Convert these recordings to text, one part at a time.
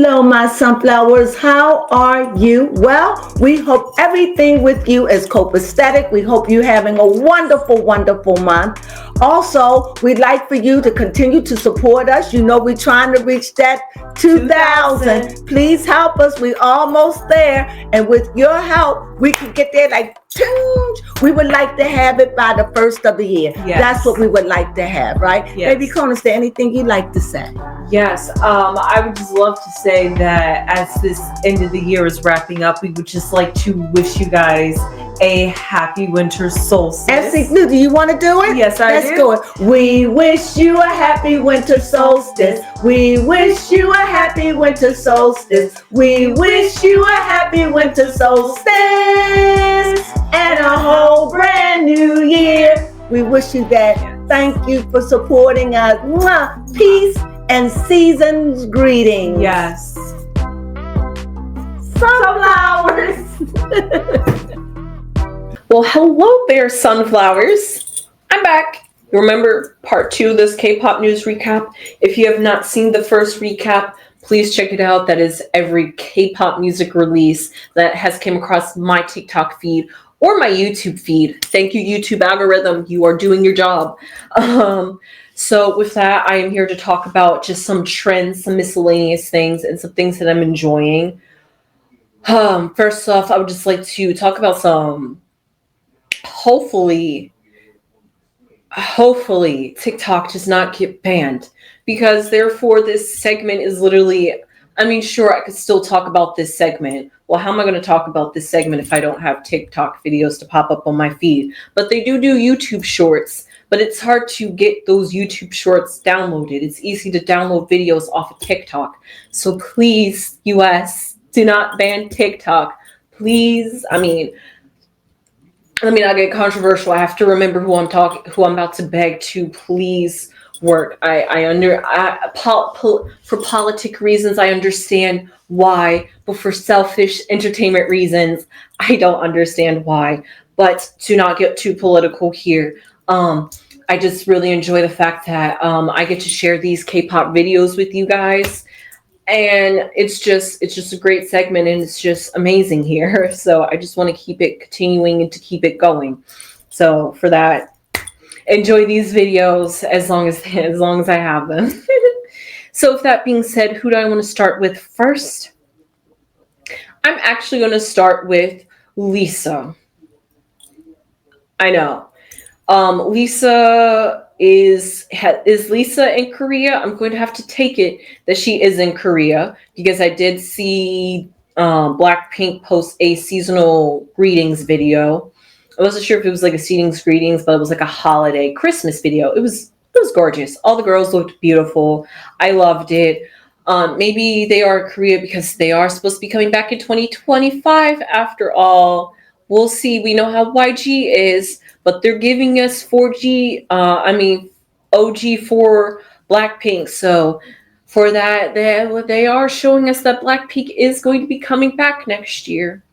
Hello, my sunflowers. How are you? Well, we hope everything with you is copacetic. We hope you're having a wonderful, wonderful month. Also, we'd like for you to continue to support us. You know, we're trying to reach that 2,000. Please help us. We're almost there. And with your help, we can get there like we would like to have it by the first of the year. Yes. That's what we would like to have, right? Yes. Baby Crone, is there anything you'd like to say? Yes, I would just love to say that as this end of the year is wrapping up, we would just like to wish you guys a happy winter solstice. Do you want to do it? Yes, Let's do it. We wish you a happy winter solstice. We wish you a happy winter solstice. We wish you a happy winter solstice and a whole brand new year. We wish you that. Thank you for supporting us. Mwah. Peace and season's greetings. Yes. Sunflowers. Well, hello there, sunflowers. I'm back. You remember part 2 of this K-pop news recap? If you have not seen the first recap, please check it out. That is every K-pop music release that has came across my TikTok feed or my YouTube feed. Thank you, YouTube algorithm. You are doing your job. So with that, I am here to talk about just some trends, some miscellaneous things, and some things that I'm enjoying. First off, I would just like to talk about some, hopefully TikTok does not get banned, because therefore this segment is literally, sure, I could still talk about this segment. Well, how am I going to talk about this segment if I don't have TikTok videos to pop up on my feed? But they do YouTube shorts, but it's hard to get those YouTube shorts downloaded. It's easy to download videos off of TikTok. So please, US, do not ban TikTok. Please. Let me not get controversial. I have to remember who I'm about to beg to please work. For politic reasons, I understand why, but for selfish entertainment reasons, I don't understand why. But to not get too political here, I just really enjoy the fact that I get to share these K-pop videos with you guys. And it's just a great segment, and it's just amazing here. So I just want to keep it continuing and to keep it going. So for that, enjoy these videos as long as I have them. So with that being said, who do I want to start with first? I'm actually going to start with Lisa. I know. Lisa is Lisa in Korea? I'm going to have to take it that she is in Korea, because I did see Blackpink post a seasonal greetings video. I wasn't sure if it was like a season's greetings, but it was like a holiday Christmas video. It was gorgeous. All the girls looked beautiful. I loved it. Maybe they are in Korea because they are supposed to be coming back in 2025 after all. We'll see. We know how YG is, but they're giving us OG for Blackpink. So for that, they are showing us that Blackpink is going to be coming back next year.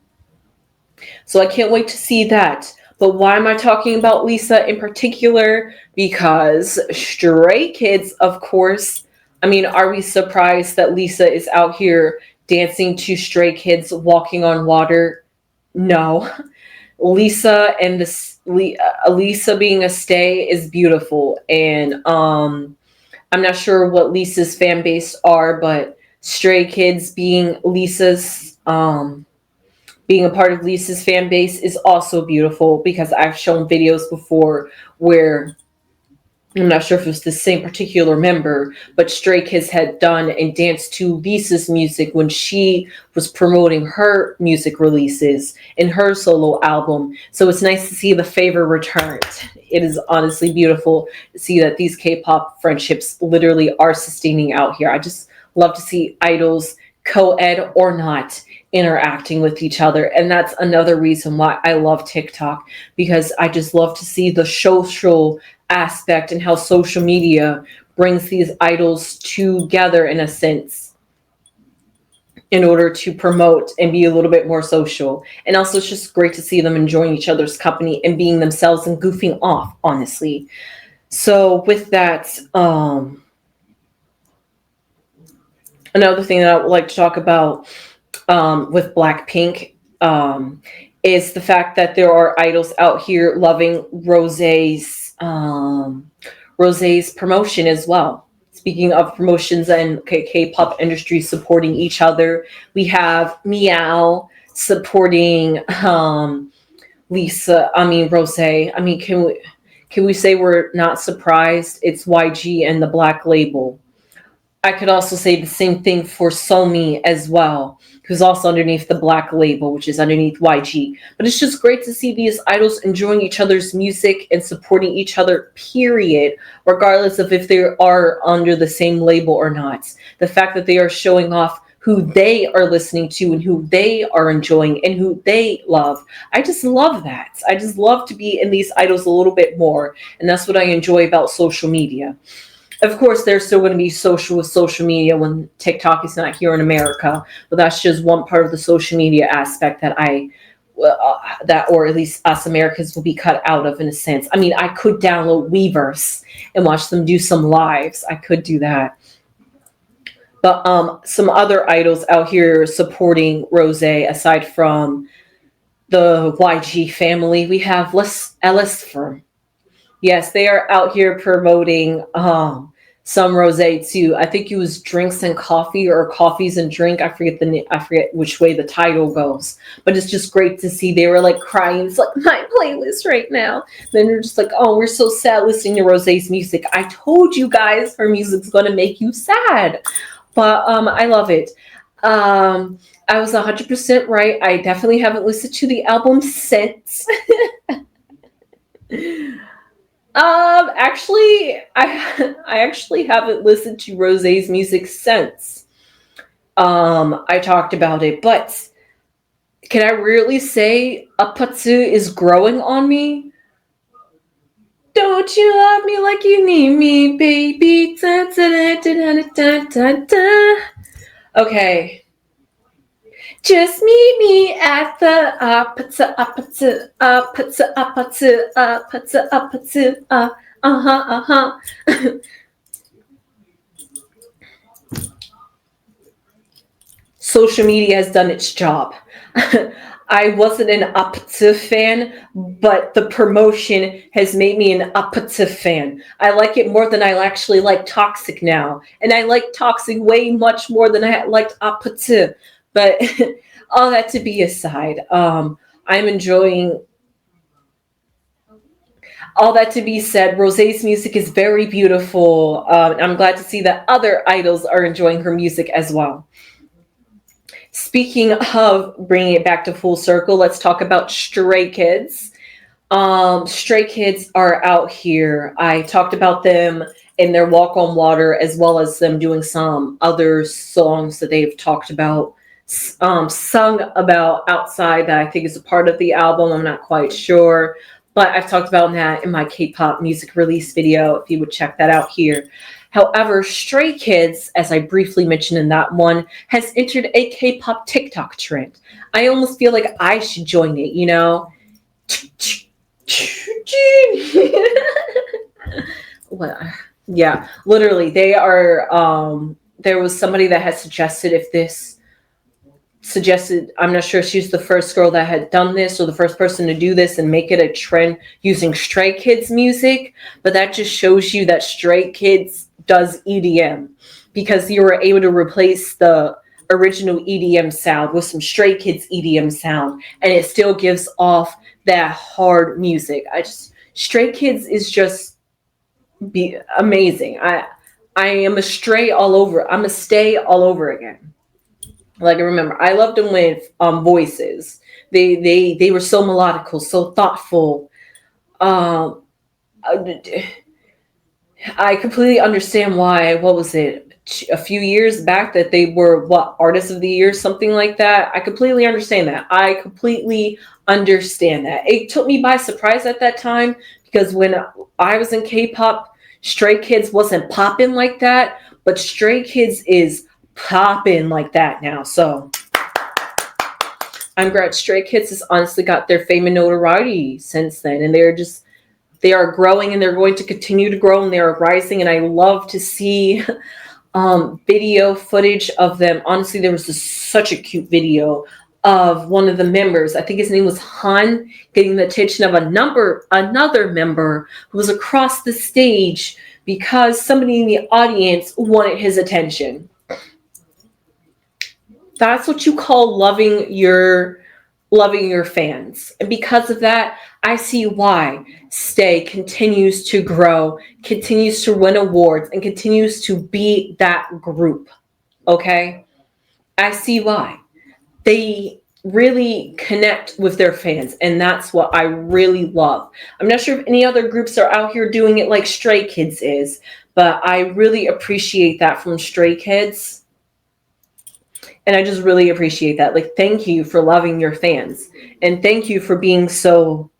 So I can't wait to see that. But why am I talking about Lisa in particular? Because Stray Kids, of course. Are we surprised that Lisa is out here dancing to Stray Kids walking on water? No. Lisa and Lisa being a stay is beautiful. And I'm not sure what Lisa's fan base are, but Stray Kids being being a part of Lisa's fan base is also beautiful, because I've shown videos before where I'm not sure if it was the same particular member, but Stray Kids had done and danced to Lisa's music when she was promoting her music releases in her solo album. So it's nice to see the favor returned. It is honestly beautiful to see that these K-pop friendships literally are sustaining out here. I just love to see idols, co-ed or not, interacting with each other. And that's another reason why I love TikTok, because I just love to see the social aspect and how social media brings these idols together in a sense in order to promote and be a little bit more social. And also it's just great to see them enjoying each other's company and being themselves and goofing off, honestly. So with that, Another thing that I would like to talk about with Blackpink is the fact that there are idols out here loving Rosé's promotion as well. Speaking of promotions and K-pop industry supporting each other, we have Meow supporting Rosé. I mean, can we say we're not surprised? It's YG and the Black Label. I could also say the same thing for Somi as well, who's also underneath the Black Label, which is underneath YG. But it's just great to see these idols enjoying each other's music and supporting each other, period, regardless of if they are under the same label or not. The fact that they are showing off who they are listening to and who they are enjoying and who they love. I just love that. I just love to be in these idols a little bit more. And that's what I enjoy about social media. Of course, there's still going to be social media when TikTok is not here in America, but that's just one part of the social media aspect that or at least us Americans will be cut out of in a sense. I mean, I could download Weverse and watch them do some lives. I could do that. But some other idols out here supporting Rosé, aside from the YG family, we have Ellis. Yes, they are out here promoting some rosé too. I think it was Drinks and Coffee or Coffees and Drink. I forget which way the title goes. But it's just great to see. They were like crying. It's like my playlist right now. Then they're just like, oh, we're so sad listening to Rosé's music. I told you guys her music's gonna make you sad. But I love it. I was 100% right. I definitely haven't listened to the album since. Actually, I actually haven't listened to Rosé's music since I talked about it, but can I really say Apatsu is growing on me? Don't you love me like you need me, baby? Da, da, da, da, da, da. Okay. Just meet me at the Social media has done its job. I wasn't an Apatsu fan, but the promotion has made me an Apatsu fan. I like it more than I actually like Toxic now. And I like Toxic way much more than I liked Apatsu. But all that to be aside, I'm enjoying. All that to be said, Rosé's music is very beautiful. I'm glad to see that other idols are enjoying her music as well. Speaking of bringing it back to full circle, let's talk about Stray Kids. Stray Kids are out here. I talked about them in their Walk on Water, as well as them doing some other songs that they've talked about. Sung about outside that I think is a part of the album. I'm not quite sure, but I've talked about that in my K-pop music release video, if you would check that out here. However, Stray Kids, as I briefly mentioned in that one, has entered a K-pop TikTok trend. I almost feel like I should join it, you know? Well, yeah, literally, they are, there was somebody that had suggested I'm not sure if she's the first girl that had done this or the first person to do this and make it a trend using Stray Kids music, but that just shows you that Stray Kids does EDM, because you were able to replace the original EDM sound with some Stray Kids EDM sound, and it still gives off that hard music. Stray Kids is just amazing. I am a stray all over. I'm a stay all over again. Like, I remember, I loved them with voices. They were so melodical, so thoughtful. I completely understand why. What was it? A few years back that they were Artist of the Year, something like that. I completely understand that. It took me by surprise at that time, because when I was in K-pop, Stray Kids wasn't popping like that, but Stray Kids is popping like that now. So I'm glad Stray Kids has honestly got their fame and notoriety since then, and they are growing, and they're going to continue to grow, and they are rising. And I love to see video footage of them. Honestly, there was such a cute video of one of the members. I think his name was Han, getting the attention of another member who was across the stage because somebody in the audience wanted his attention. That's what you call loving your fans. And because of that, I see why Stay continues to grow, continues to win awards, and continues to be that group. Okay? I see why. They really connect with their fans, and that's what I really love. I'm not sure if any other groups are out here doing it like Stray Kids is, but I really appreciate that from Stray Kids. And I just really appreciate that. Like, thank you for loving your fans. And thank you for being so,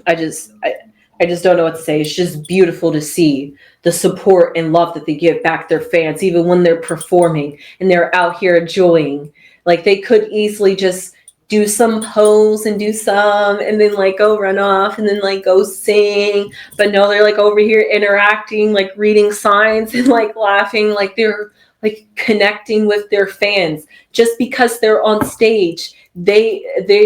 I just don't know what to say. It's just beautiful to see the support and love that they give back their fans, even when they're performing and they're out here enjoying. Like, they could easily just do some pose and do some, and then like go run off and then like go sing. But no, they're like over here interacting, like reading signs and like laughing, like they're like connecting with their fans. Just because they're on stage, they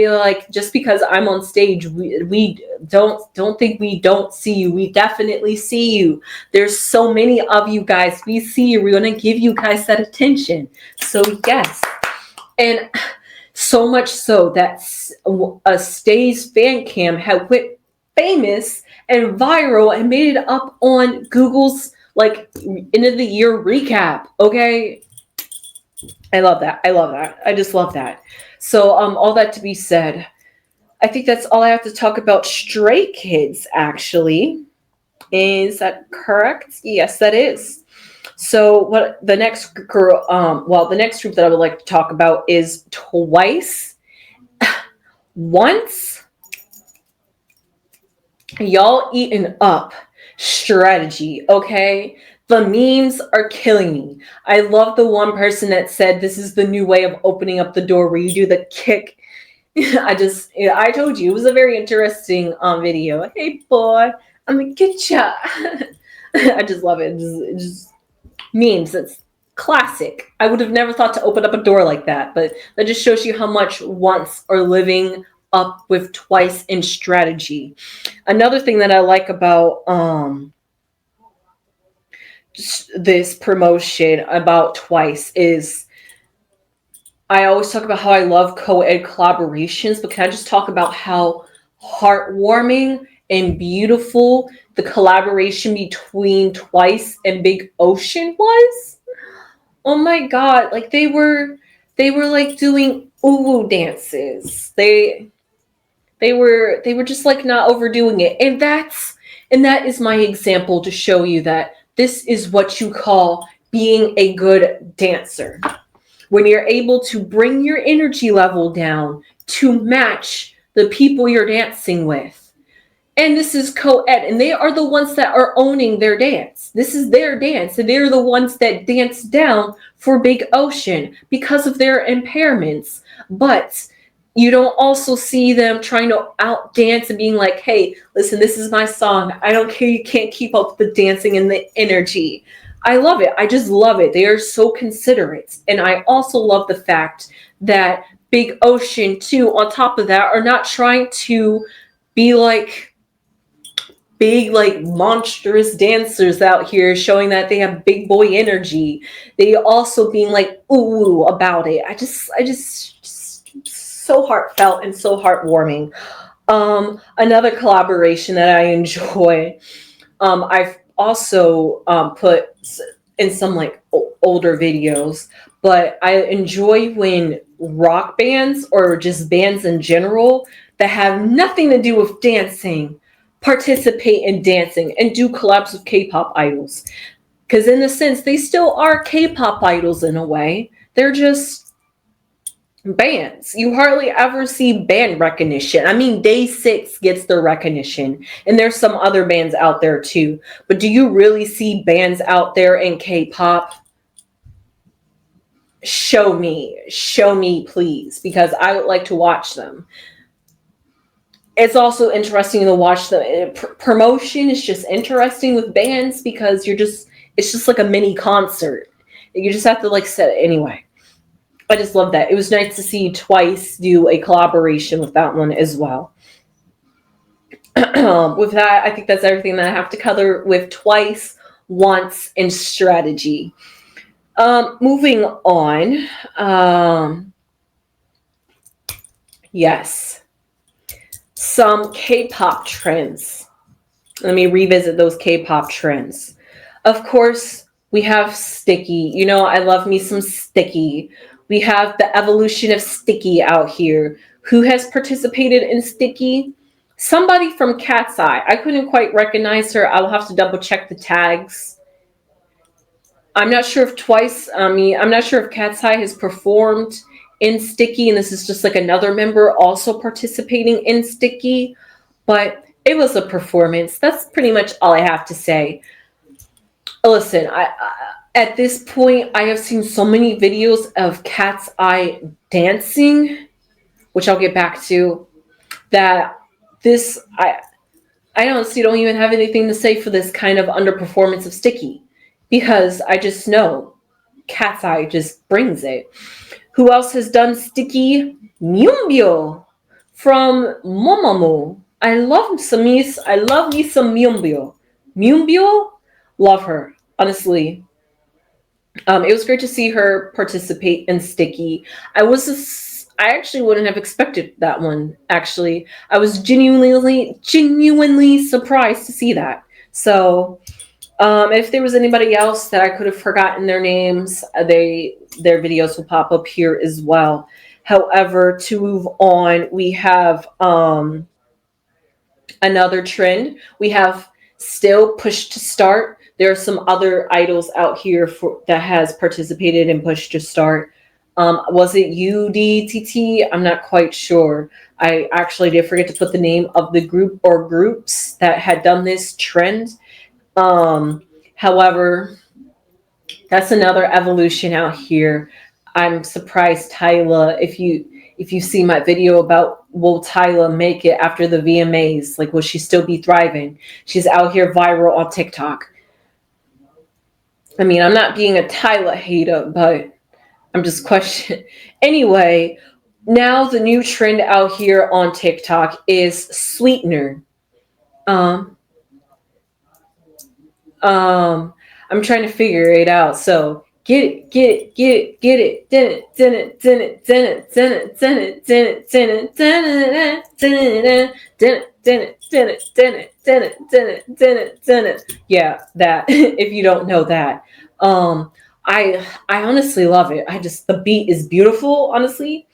like, just because I'm on stage, we don't think we don't see you. We definitely see you. There's so many of you guys. We see you. We're going to give you guys that attention. So yes. And so much so that a Stay's fan cam had went famous and viral and made it up on Google's like end of the year recap. Okay. I love that. I just love that. So all that to be said, I think that's all I have to talk about Stray Kids, actually. Is that correct? Yes, that is. So what the next group that I would like to talk about is Twice. Once. Y'all eating up strategy, okay? The memes are killing me. I love the one person that said this is the new way of opening up the door where you do the kick. I told you, it was a very interesting video. Hey boy, I'm gonna get ya. I just love it. It just memes. It's classic. I would have never thought to open up a door like that, but that just shows you how much Once are living up with Twice in strategy. Another thing that I like about this promotion about Twice is I always talk about how I love co-ed collaborations, but can I just talk about how heartwarming and beautiful the collaboration between Twice and Big Ocean was? Oh my god, like they were like doing uwu dances. They were just like not overdoing it. And that is my example to show you that this is what you call being a good dancer. When you're able to bring your energy level down to match the people you're dancing with. And this is co-ed, and they are the ones that are owning their dance. This is their dance, and they're the ones that dance down for Big Ocean because of their impairments. But you don't also see them trying to outdance and being like, hey, listen, this is my song. I don't care. You can't keep up with the dancing and the energy. I love it. I just love it. They are so considerate. And I also love the fact that Big Ocean, too, on top of that, are not trying to be like big, like monstrous dancers out here showing that they have big boy energy. They also being like, ooh, about it. I just so heartfelt and so heartwarming. Another collaboration that I enjoy, I've also put in some like older videos, but I enjoy when rock bands or just bands in general that have nothing to do with dancing participate in dancing and do collabs with K-pop idols. Because in a sense, they still are K-pop idols in a way. They're just bands. You hardly ever see band recognition. I mean, Day 6 gets their recognition, and there's some other bands out there too. But do you really see bands out there in K-pop? Show me, please, because I would like to watch them. It's also interesting to watch the promotion is just interesting with bands because you're just It's just like a mini concert. You just have to like set it anyway. I just love that. It was nice to see Twice do a collaboration with that one as well. With that, I think that's everything that I have to cover with Twice, Once, and Strategy. Moving on. Yes. Some K-pop trends. Let me revisit those K-pop trends. Of course, we have Sticky. You know, I love me some Sticky. We have the evolution of Sticky out here. Who has participated in Sticky? Somebody from Cat's Eye. I couldn't quite recognize her. I'll have to double check the tags. I'm not sure if I'm not sure if Cat's Eye has performed in Sticky, and this is just like another member also participating in Sticky, but it was a performance. That's pretty much all I have to say. Listen, I at this point, I have seen so many videos of Cat's Eye dancing, which I'll get back to, that I honestly don't even have anything to say for this kind of underperformance of Sticky, because I just know Cat's Eye just brings it. Who else has done Sticky? Myumbyo from Momomo. I love me some Myumbyo. Myumbyo, love her, honestly. It was great to see her participate in Sticky. I actually wouldn't have expected that one. Actually, I was genuinely surprised to see that. So, if there was anybody else that I could have forgotten their names, their videos will pop up here as well. However, to move on, we have another trend. We have still Push to Start. There are some other idols out here that has participated in Push to Start. Was it UDTT? I'm not quite sure. I actually did forget to put the name of the group or groups that had done this trend. However, that's another evolution out here. I'm surprised, Tyla, if you see my video about will Tyla make it after the VMAs, like will she still be thriving? She's out here viral on TikTok. I mean, I'm not being a Tyla hater, but I'm just questioning. Anyway, now the new trend out here on TikTok is Sweetener. I'm trying to figure it out. So get it. Yeah, that. If you don't know that, I honestly love it. The beat is beautiful. Honestly,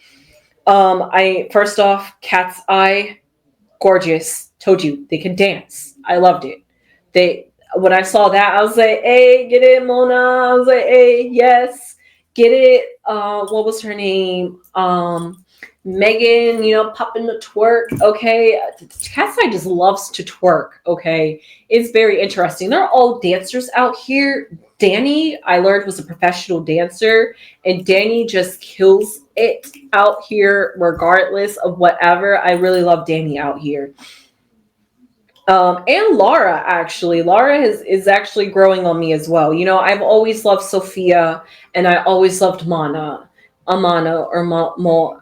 I first off, Cat's Eye, gorgeous. Told you they can dance. I loved it. When I saw that, I was like, hey, get it, Mona. I was like, hey, yes, get it. What was her name? Megan, popping the twerk. Okay. Cat's Eye just loves to twerk. Okay. It's very interesting. They're all dancers out here. Danny, I learned, was a professional dancer, and Danny just kills it out here regardless of whatever. I really love Danny out here. And Laura, actually. Laura is actually growing on me as well. I've always loved Sophia, and I always loved Amana, or Mo.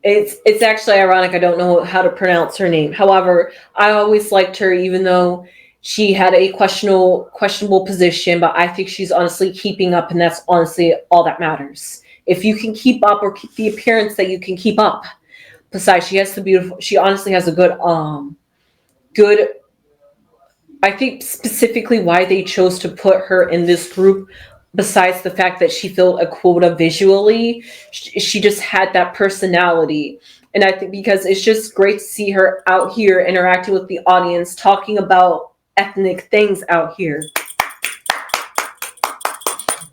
It's actually ironic. I don't know how to pronounce her name. However, I always liked her, even though she had a questionable position. But I think she's honestly keeping up, and that's honestly all that matters. If you can keep up, or keep the appearance that you can keep up. Besides, she honestly has a good, I think specifically why they chose to put her in this group, besides the fact that she filled a quota visually, she just had that personality. And I think because it's just great to see her out here interacting with the audience, talking about ethnic things out here.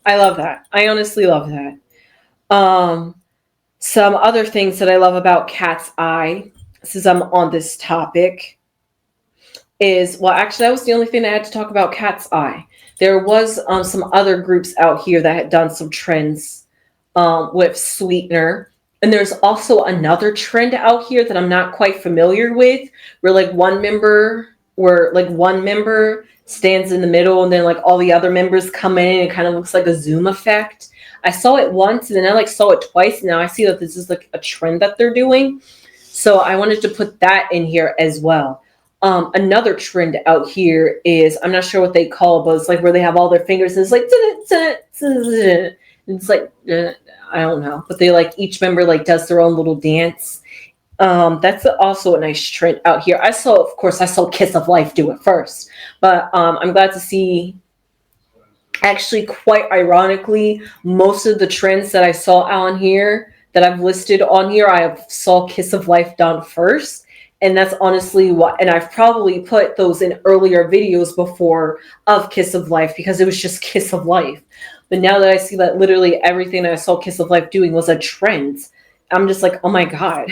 I love that. I honestly love that. Some other things that I love about Cat's Eye, since I'm on this topic, is, well, actually, that was the only thing I had to talk about Cat's Eye. There was some other groups out here that had done some trends with Sweetener. And there's also another trend out here that I'm not quite familiar with, where like one member where like one member stands in the middle and then like all the other members come in and it kind of looks like a Zoom effect. I saw it once and then I like saw it twice. And now I see that this is like a trend that they're doing. So I wanted to put that in here as well. Another trend out here is, I'm not sure what they call it, but it's like where they have all their fingers and it's like, it's like, I don't know, but they like each member like does their own little dance. That's also a nice trend out here. I saw Kiss of Life do it first, but I'm glad to see, actually quite ironically, most of the trends that I saw on here that I've listed on here, I saw Kiss of Life done first. And that's honestly what, and I've probably put those in earlier videos before of Kiss of Life because it was just Kiss of Life. But now that I see that literally everything that I saw Kiss of Life doing was a trend, I'm just like, oh my God,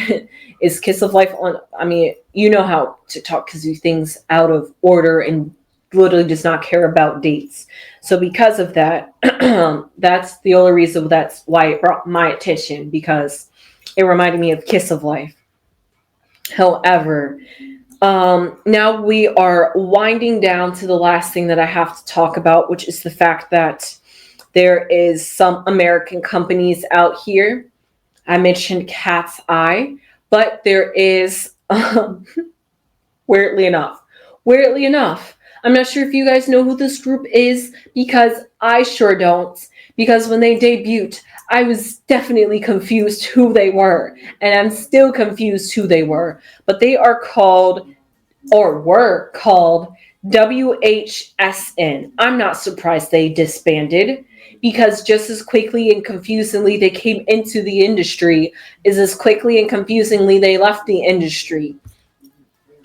is Kiss of Life on? I mean, you know how TikTok can do things out of order and literally does not care about dates. So because of that, that's the only reason, that's why it brought my attention, because it reminded me of Kiss of Life. However, now we are winding down to the last thing that I have to talk about, which is the fact that there is some American companies out here. I mentioned Cat's Eye, but there is, weirdly enough, I'm not sure if you guys know who this group is, because I sure don't. Because when they debuted, I was definitely confused who they were. And I'm still confused who they were. But they are called, or were called, WHSN. I'm not surprised they disbanded, because just as quickly and confusingly they came into the industry is as quickly and confusingly they left the industry.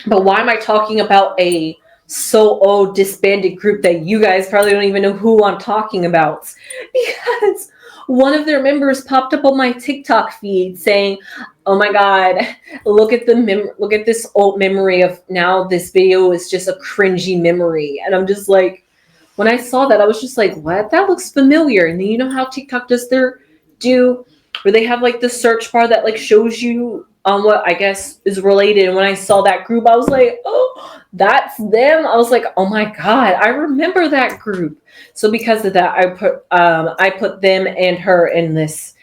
But why am I talking about a so old disbanded group that you guys probably don't even know who I'm talking about? Because one of their members popped up on my TikTok feed saying, oh my God, look at this old memory of, now this video is just a cringy memory. And I'm just like, when I saw that, I was just like, what? That looks familiar. And then you know how TikTok does where they have like the search bar that like shows you what I guess is related. And when I saw that group, I was like, oh, that's them. I was like, oh my God, I remember that group. So because of that, I put them and her in this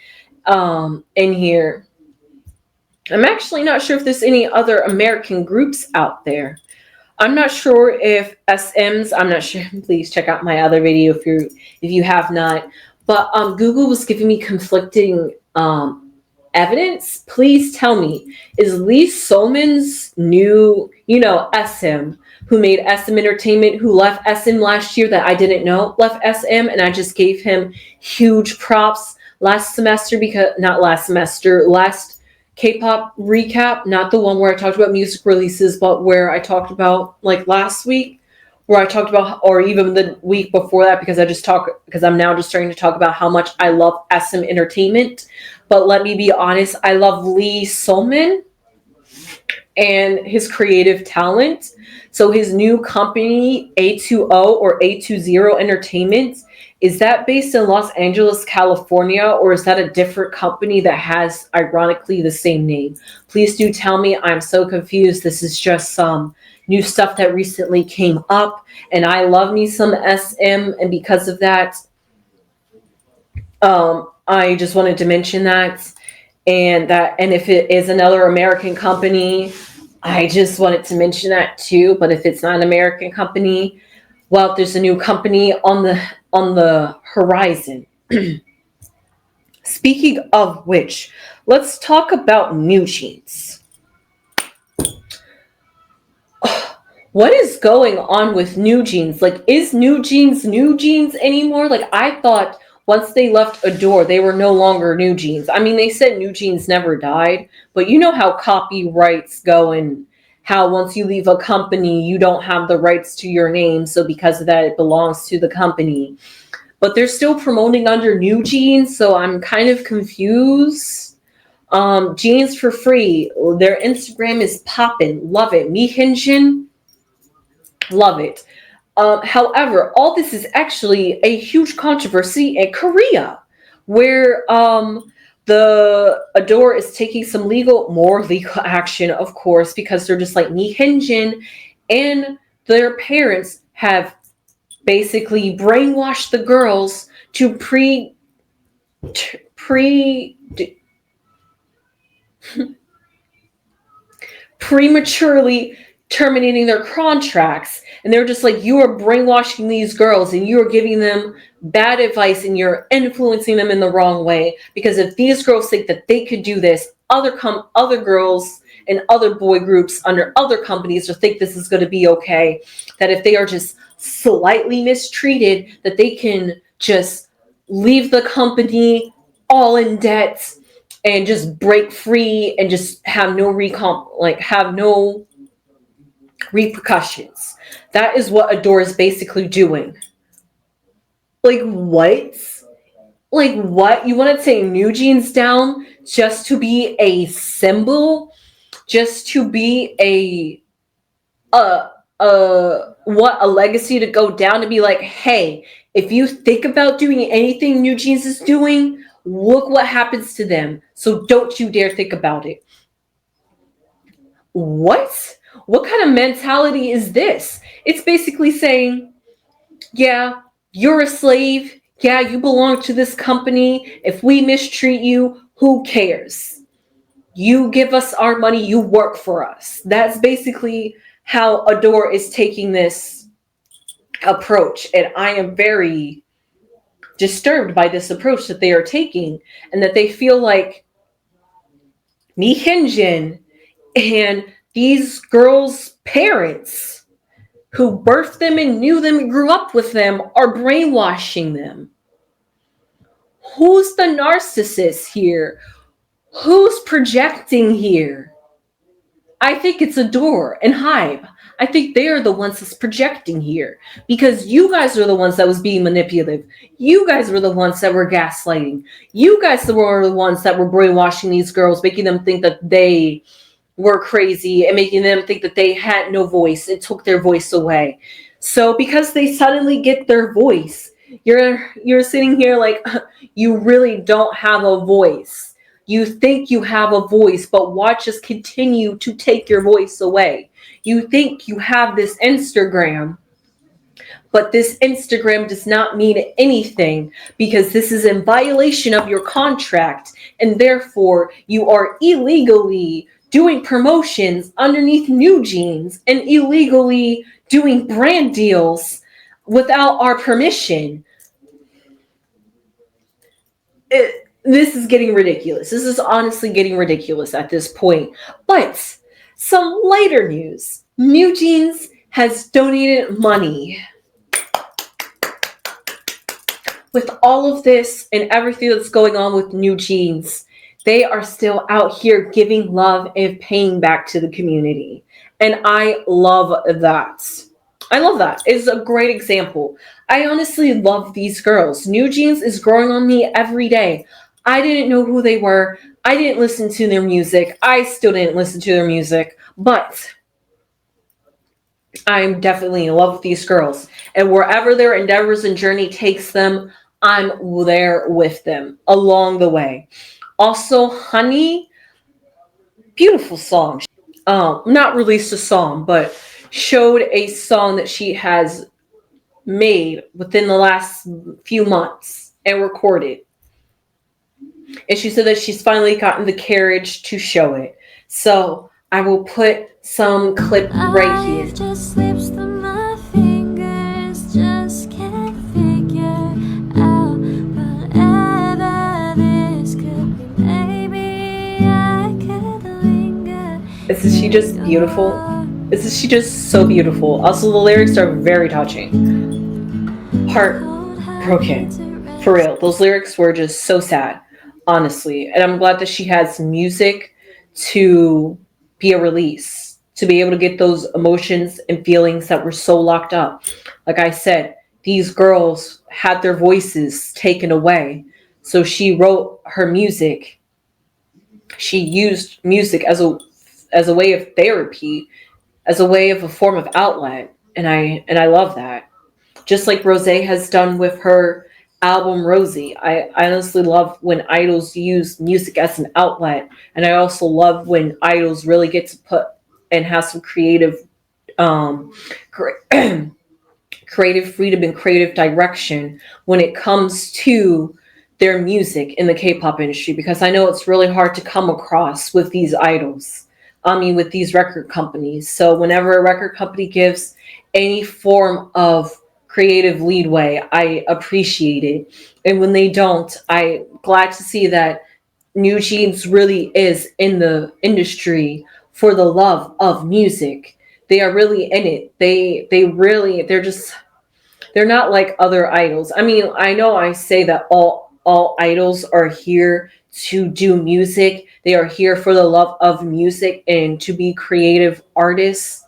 in here. I'm actually not sure if there's any other American groups out there. I'm not sure if SMs, I'm not sure. Please check out my other video if you have not. But Google was giving me conflicting evidence. Please tell me, is Lee Solman's new, SM, who made SM Entertainment, who left SM last year that I didn't know left SM, and I just gave him huge props last K-pop recap, not the one where I talked about music releases, but where I talked about like last week, where I talked about, or even the week before that, because I'm now just starting to talk about how much I love SM Entertainment. But let me be honest, I love Lee Solman and his creative talent. So his new company, A20 or A20 Entertainment, is that based in Los Angeles, California, or is that a different company that has, ironically, the same name? Please do tell me. I'm so confused. This is just some new stuff that recently came up, and I love me some SM, and because of that, I just wanted to mention that. And if it is another American company, I just wanted to mention that too. But if it's not an American company, well, there's a new company on the horizon. Speaking of which, let's talk about New Jeans. What is going on with New Jeans? Like, is New Jeans anymore? Like, I thought once they left Adore, they were no longer New Jeans. I mean, they said New Jeans never died, but you know how copyrights go and how once you leave a company, you don't have the rights to your name. So because of that, it belongs to the company. But they're still promoting under New Jeans, so I'm kind of confused. Jeans for free. Their Instagram is popping. Love it. Mihinjin. Love it. However, all this is actually a huge controversy in Korea, where the Adore is taking some more legal action, of course, because they're just like Mihinjin and their parents have basically brainwashed the girls to prematurely terminating their contracts. And they're just like, you are brainwashing these girls and you are giving them bad advice and you're influencing them in the wrong way. Because if these girls think that they could do this, other girls and other boy groups under other companies will think this is going to be okay. That if they are just slightly mistreated, that they can just leave the company all in debt and just break free and just have no repercussions. That is what Adore is basically doing. Like what? Like what? You want to take New Jeans down just to be a symbol? Just to be a legacy to go down, to be like, hey, if you think about doing anything New Jeans is doing, look what happens to them. So don't you dare think about it. What? What kind of mentality is this? It's basically saying, yeah, you're a slave. Yeah, you belong to this company. If we mistreat you, who cares? You give us our money, you work for us. That's basically how Adore is taking this approach. And I am very disturbed by this approach that they are taking, and that they feel like Mi Hyunjin and these girls' parents who birthed them and knew them and grew up with them are brainwashing them. Who's the narcissist here? Who's projecting here? I think it's Adore and Hybe. I think they are the ones that's projecting here, because you guys are the ones that was being manipulative. You guys were the ones that were gaslighting. You guys were the ones that were brainwashing these girls, making them think that they were crazy and making them think that they had no voice. It took their voice away. So because they suddenly get their voice, you're sitting here like, you really don't have a voice. You think you have a voice, but watch us continue to take your voice away. You think you have this Instagram, but this Instagram does not mean anything, because this is in violation of your contract, and therefore you are illegally doing promotions underneath New Jeans and illegally doing brand deals without our permission. This is getting ridiculous. This is honestly getting ridiculous at this point. But some lighter news. New Jeans has donated money. With all of this and everything that's going on with New Jeans, they are still out here giving love and paying back to the community. And I love that. I love that. It's a great example. I honestly love these girls. New Jeans is growing on me every day. I didn't know who they were. I didn't listen to their music. I still didn't listen to their music. But I'm definitely in love with these girls. And wherever their endeavors and journey takes them, I'm there with them along the way. Also, Honey, beautiful song. Not released a song, but showed a song that she has made within the last few months and recorded. And she said that she's finally gotten the courage to show it. So I will put some clip right here. Just slips through my fingers, just can't figure out whatever this could be. Maybe I could linger. Isn't she just beautiful? Isn't she just so beautiful? Also, the lyrics are very touching. Heartbroken. For real. Those lyrics were just so sad, honestly. And I'm glad that she has music to be a release, to be able to get those emotions and feelings that were so locked up. Like I said, these girls had their voices taken away. So she wrote her music. She used music as a way of therapy, as a way of a form of outlet. And I love that. Just like Rosé has done with her album Rosie. I honestly love when idols use music as an outlet. And I also love when idols really get to put and have some creative creative freedom and creative direction when it comes to their music in the K-pop industry, because I know it's really hard to come across with these idols. I mean, with these record companies. So whenever a record company gives any form of creative leadway, I appreciate it. And when they don't, I'm glad to see that New Jeans really is in the industry for the love of music. They are really in it. They're not like other idols. I mean, I know I say that all idols are here to do music. They are here for the love of music and to be creative artists.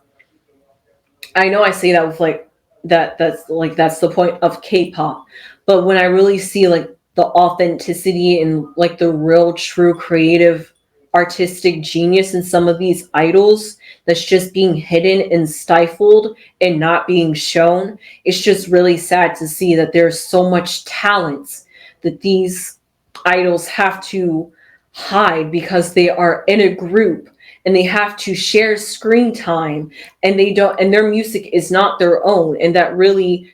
I know I say that with like that's the point of K-pop. But when I really see like the authenticity and like the real true creative artistic genius in some of these idols that's just being hidden and stifled and not being shown, it's just really sad to see that there's so much talent that these idols have to hide because they are in a group and they have to share screen time, and they don't, and their music is not their own, and that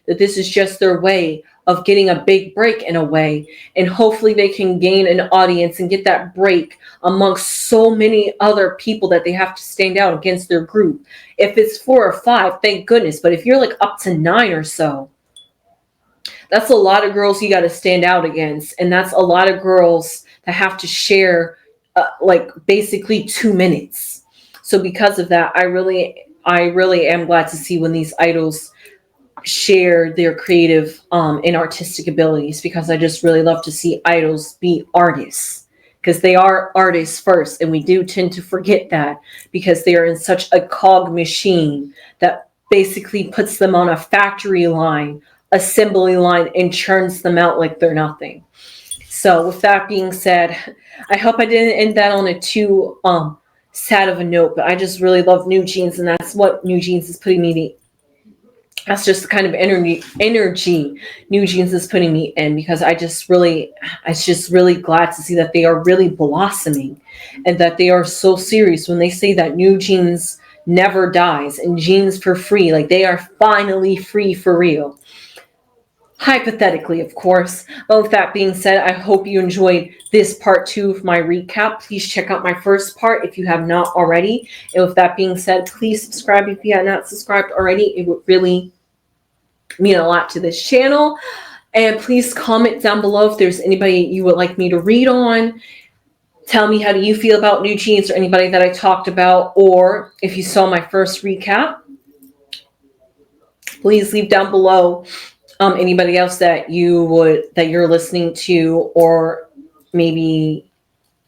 this is just their way of getting a big break in a way, and hopefully they can gain an audience and get that break amongst so many other people that they have to stand out against their group. If it's 4 or 5, thank goodness, but if you're like up to 9 or so, that's a lot of girls you got to stand out against, and that's a lot of girls that have to share like basically 2 minutes. So because of that, I really am glad to see when these idols share their creative and artistic abilities, because I just really love to see idols be artists, because they are artists first, and we do tend to forget that because they are in such a cog machine that basically puts them on a factory line, assembly line, and churns them out like they're nothing. So with that being said, I hope I didn't end that on a too sad of a note, but I just really love New Jeans, and that's what New Jeans is putting me. That's just the kind of energy New Jeans is putting me in, because I just really glad to see that they are really blossoming and that they are so serious when they say that New Jeans never dies and jeans for free. Like, they are finally free for real. Hypothetically, of course. But with that being said, I hope you enjoyed this part 2 of my recap. Please check out my first part if you have not already. And with that being said, please subscribe if you have not subscribed already. It would really mean a lot to this channel. And please comment down below if there's anybody you would like me to read on. Tell me, how do you feel about New Jeans or anybody that I talked about? Or if you saw my first recap, please leave down below anybody else that you're listening to, or maybe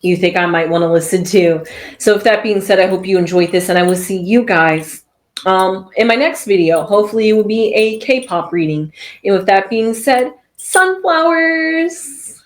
you think I might want to listen to. So with that being said, I hope you enjoyed this, and I will see you guys in my next video. Hopefully it will be a K-pop reading. And with that being said, sunflowers.